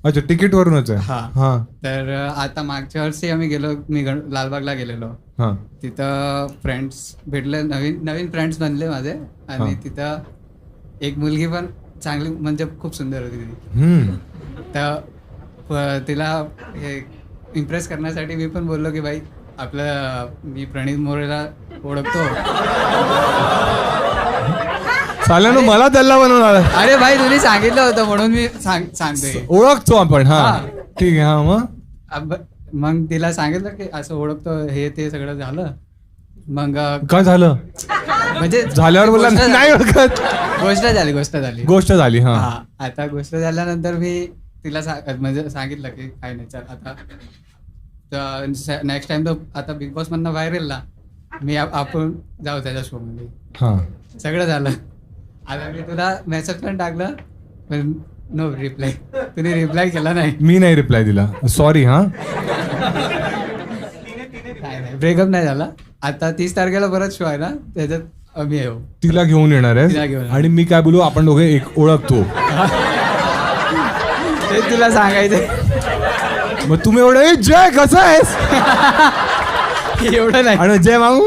अच्छा, तिकीट वरूनच आहे. हा. हा तर आता मागच्या वर्षी आम्ही गेलो, मी लालबागला गेलेलो. हा तिथं फ्रेंड्स भेटले, नवीन नवीन फ्रेंड्स बनले माझे. आणि हा. तिथं एक मुलगी पण चांगली, म्हणजे खूप सुंदर होती ती. हम्म. तर तिला हे इम्प्रेस करण्यासाठी मी पण बोललो की भाई मी प्रणित मोरेला ओळखतो. साल्यानं मला दल्ला बनवणार. अरे भाई तुम्ही सांगितलं होतं म्हणून मी सांगतोय. ओळखतो आपण. हा हा. ठीक आहे. हा मग मग तिला सांगितलं की असं ओळखतो, हे ते सगळं झालं. मग काय झालं? म्हणजे झाल्यावर बोलला गोष्ट नाही ओळखत. गोष्ट झाली. गोष्ट झाली. हा हा. आता गोष्ट झाल्यानंतर मी तिला म्हणजे सांगितलं की काय नाही, चल आता नेक्स्ट टाइम तर आता बिग बॉस मधनं बाहेर येईल ना, मी आपण जाऊ त्याच्या शो मध्ये. हा सगळं झालं. आता मी तुला मेसेज पण टाकलं, पण नो रिप्लाय. तुम्ही रिप्लाय केला नाही. मी नाही रिप्लाय दिला. सॉरी. हा नाही, ब्रेकअप नाही झाला. आता 30 तारखेला परत शो आहे ना, त्याच्यात आम्ही येऊ. तिला घेऊन येणार तिला आहे. घेऊन येणार. आणि मी काय बोलू, आपण दोघे एक ओळखतो. ते तुला सांगायचं. मग तुम्ही एवढं जय कसं आहेस एवढं नाही. आणि जय मागू